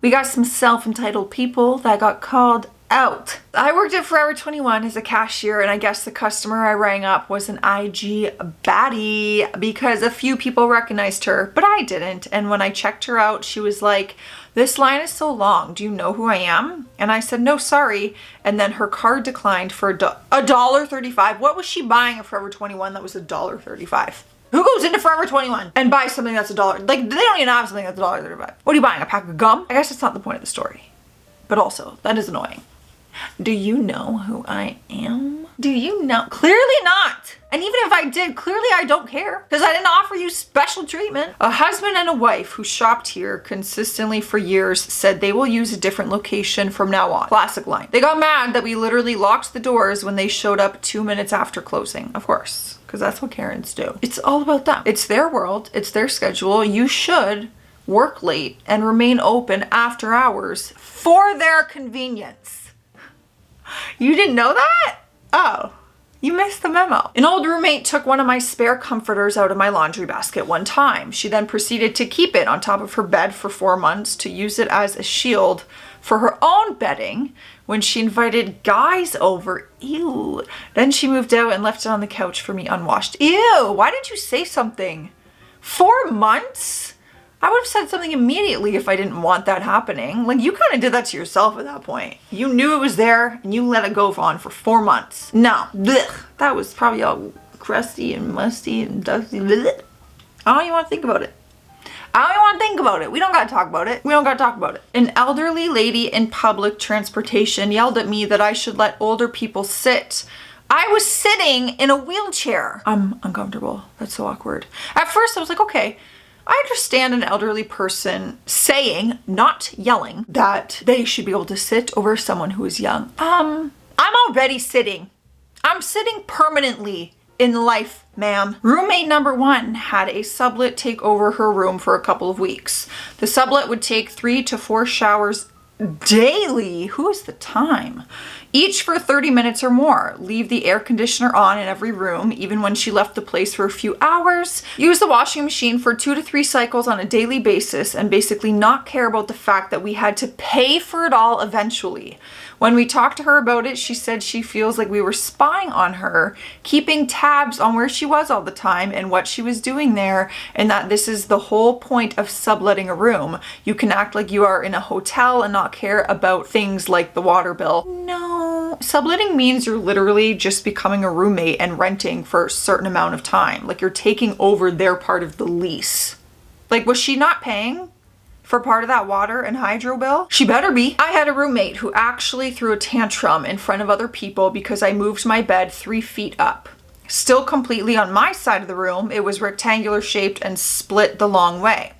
We got some self-entitled people that got called out. I worked at Forever 21 as a cashier, and I guess the customer I rang up was an IG baddie because a few people recognized her, but I didn't. And when I checked her out, she was like, "This line is so long. Do you know who I am?" And I said, "No, sorry." And then her card declined for $1.35. What was she buying at Forever 21 that was $1.35? Who goes into Forever 21 and buys something that's $1? Like, they don't even have something that's $1.35. What are you buying, a pack of gum? I guess that's not the point of the story. But also, that is annoying. Do you know who I am? Do you know? Clearly not. And even if I did, clearly I don't care because I didn't offer you special treatment. A husband and a wife who shopped here consistently for years said they will use a different location from now on. Classic line. They got mad that we literally locked the doors when they showed up 2 minutes after closing. Of course, because that's what Karens do. It's all about them. It's their world. It's their schedule. You should work late and remain open after hours for their convenience. You didn't know that? Oh, you missed the memo. An old roommate took one of my spare comforters out of my laundry basket one time. She then proceeded to keep it on top of her bed for 4 months to use it as a shield for her own bedding when she invited guys over. Ew. Then she moved out and left it on the couch for me unwashed. Ew, why didn't you say something? 4 months? I would have said something immediately if I didn't want that happening. Like, you kind of did that to yourself at that point. You knew it was there and you let it go on for 4 months. No, blech. That was probably all crusty and musty and dusty. Blech. I don't even want to think about it. I don't even want to think about it. We don't got to talk about it. We don't got to talk about it. An elderly lady in public transportation yelled at me that I should let older people sit. I was sitting in a wheelchair. I'm uncomfortable. That's so awkward. At first I was like, okay, I understand an elderly person saying, not yelling, that they should be able to sit over someone who is young. I'm already sitting. I'm sitting permanently in life, ma'am. Roommate number 1 had a sublet take over her room for a couple of weeks. The sublet would take 3 to 4 showers daily. Who is the time? Each for 30 minutes or more. Leave the air conditioner on in every room, even when she left the place for a few hours. Use the washing machine for 2 to 3 cycles on a daily basis, and basically not care about the fact that we had to pay for it all eventually. When we talked to her about it, she said she feels like we were spying on her, keeping tabs on where she was all the time and what she was doing there, and that this is the whole point of subletting a room. You can act like you are in a hotel and not care about things like the water bill. No, subletting means you're literally just becoming a roommate and renting for a certain amount of time. Like, you're taking over their part of the lease. Like, was she not paying for part of that water and hydro bill? She better be. I had a roommate who actually threw a tantrum in front of other people because I moved my bed 3 feet up. Still completely on my side of the room, it was rectangular shaped and split the long way.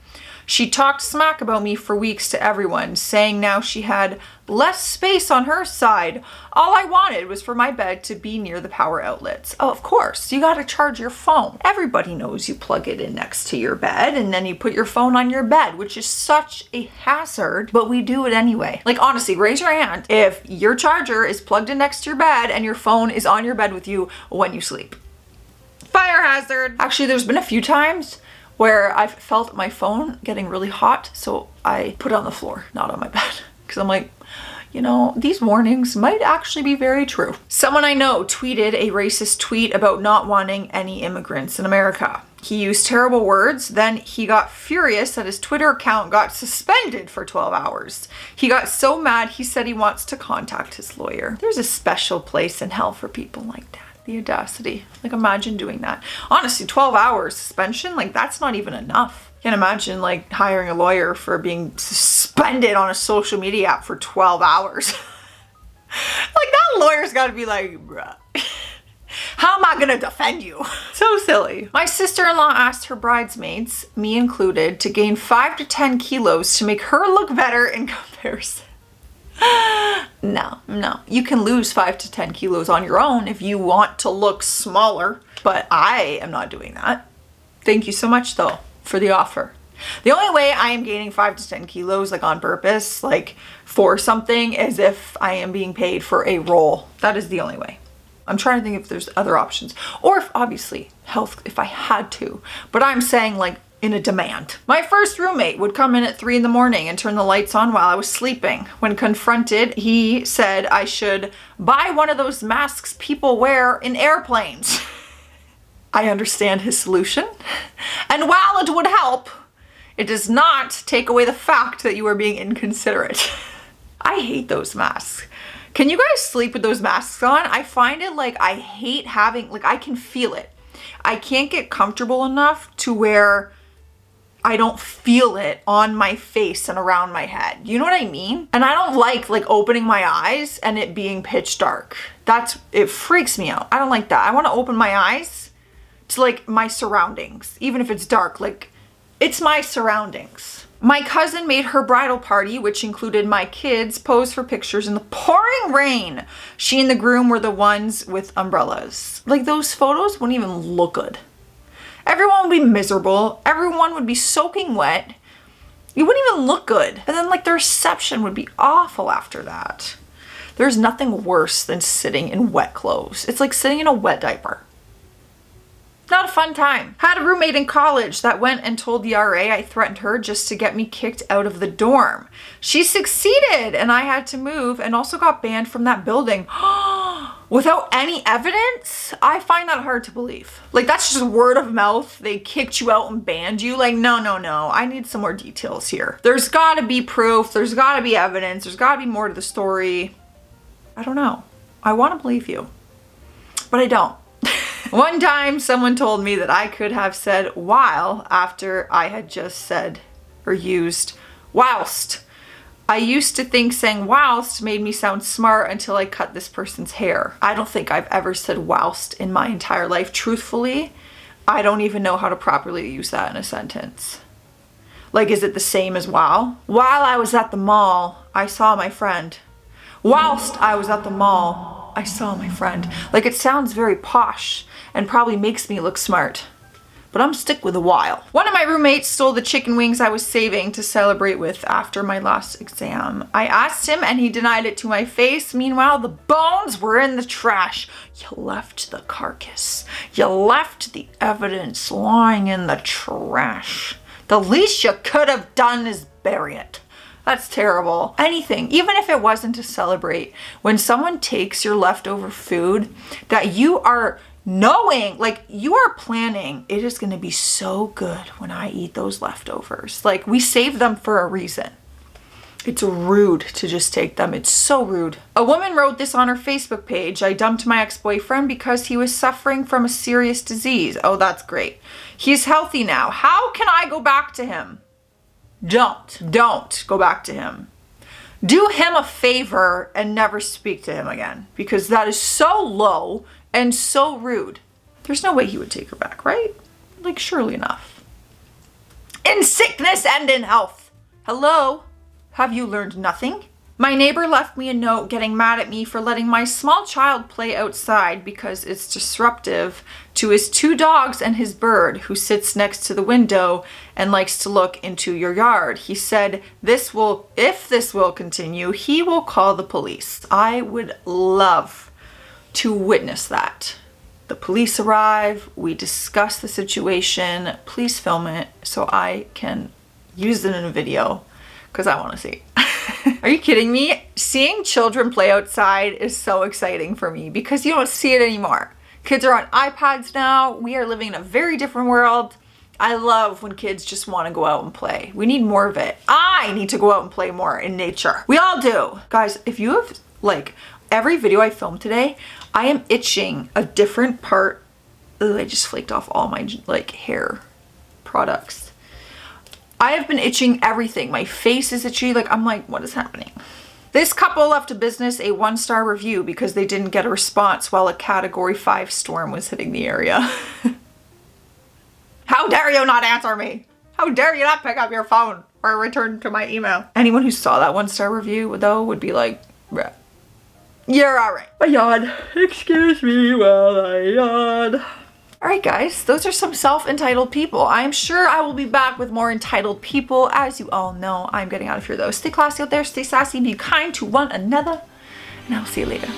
She talked smack about me for weeks to everyone, saying now she had less space on her side. All I wanted was for my bed to be near the power outlets. Oh, of course, you gotta charge your phone. Everybody knows you plug it in next to your bed and then you put your phone on your bed, which is such a hazard, but we do it anyway. Like, honestly, raise your hand if your charger is plugged in next to your bed and your phone is on your bed with you when you sleep. Fire hazard. Actually, there's been a few times where I've felt my phone getting really hot, so I put it on the floor, not on my bed. Because I'm like, you know, these warnings might actually be very true. Someone I know tweeted a racist tweet about not wanting any immigrants in America. He used terrible words, then he got furious that his Twitter account got suspended for 12 hours. He got so mad he said he wants to contact his lawyer. There's a special place in hell for people like that. The audacity. Like, imagine doing that. Honestly, 12 hours suspension, like, that's not even enough. Can't imagine like hiring a lawyer for being suspended on a social media app for 12 hours. Like, that lawyer's gotta be like, bruh, how am I gonna defend you? So silly. My sister-in-law asked her bridesmaids, me included, to gain 5 to 10 kilos to make her look better in comparison. No. You can lose 5 to 10 kilos on your own if you want to look smaller, but I am not doing that. Thank you so much though for the offer. The only way I am gaining 5 to 10 kilos, like on purpose, like for something, is if I am being paid for a role. That is the only way. I'm trying to think if there's other options, or if obviously health, if I had to, but I'm saying like in a demand. My first roommate would come in at 3 in the morning and turn the lights on while I was sleeping. When confronted, he said I should buy one of those masks people wear in airplanes. I understand his solution, and while it would help, it does not take away the fact that you are being inconsiderate. I hate those masks. Can you guys sleep with those masks on? I find it like I hate having, like I can feel it. I can't get comfortable enough to where I don't feel it on my face and around my head. You know what I mean? And I don't like opening my eyes and it being pitch dark. It freaks me out. I don't like that. I want to open my eyes to like my surroundings, even if it's dark, like it's my surroundings. My cousin made her bridal party, which included my kids, pose for pictures in the pouring rain. She and the groom were the ones with umbrellas. Like those photos wouldn't even look good. Everyone would be miserable. Everyone would be soaking wet. You wouldn't even look good. And then like the reception would be awful after that. There's nothing worse than sitting in wet clothes. It's like sitting in a wet diaper. Not a fun time. Had a roommate in college that went and told the RA I threatened her just to get me kicked out of the dorm. She succeeded and I had to move and also got banned from that building. Without any evidence? I find that hard to believe. Like that's just word of mouth. They kicked you out and banned you. Like no. I need some more details here. There's gotta be proof. There's gotta be evidence. There's gotta be more to the story. I don't know. I wanna believe you, but I don't. One time someone told me that I could have said while after I had just said or used whilst. I used to think saying whilst made me sound smart until I cut this person's hair. I don't think I've ever said whilst in my entire life. Truthfully, I don't even know how to properly use that in a sentence. Like, is it the same as while? While I was at the mall, I saw my friend. Whilst I was at the mall, I saw my friend. Like, it sounds very posh and probably makes me look smart. But I'm stick with a while. One of my roommates stole the chicken wings I was saving to celebrate with after my last exam. I asked him and he denied it to my face. Meanwhile, the bones were in the trash. You left the carcass. You left the evidence lying in the trash. The least you could have done is bury it. That's terrible. Anything, even if it wasn't to celebrate, when someone takes your leftover food that you are knowing, like you are planning, it is going to be so good when I eat those leftovers. Like we save them for a reason. It's rude to just take them. It's so rude. A woman wrote this on her Facebook page. I dumped my ex-boyfriend because he was suffering from a serious disease. Oh, that's great. He's healthy now. How can I go back to him? Don't go back to him. Do him a favor and never speak to him again, because that is so low and so rude. There's no way he would take her back, right? Like, surely enough. In sickness and in health. Hello? Have you learned nothing? My neighbor left me a note getting mad at me for letting my small child play outside because it's disruptive to his 2 dogs and his bird who sits next to the window and likes to look into your yard. He said if this will continue, he will call the police. I would love to witness that. The police arrive, we discuss the situation. Please film it so I can use it in a video because I want to see. Are you kidding me? Seeing children play outside is so exciting for me because you don't see it anymore. Kids are on iPads now. We are living in a very different world. I love when kids just want to go out and play. We need more of it. I need to go out and play more in nature. We all do. Guys, if you have like every video I filmed today, I am itching a different part. Ugh, I just flaked off all my like hair products. I have been itching everything. My face is itchy. Like, I'm like, what is happening? This couple left a business a 1-star review because they didn't get a response while a category 5 storm was hitting the area. How dare you not answer me? How dare you not pick up your phone or return to my email? Anyone who saw that 1-star review though would be like, bruh, you're all right. I yawn. Excuse me while I yawn. All right, guys, those are some self-entitled people. I'm sure I will be back with more entitled people. As you all know, I'm getting out of here though. Stay classy out there, stay sassy, be kind to one another, and I'll see you later.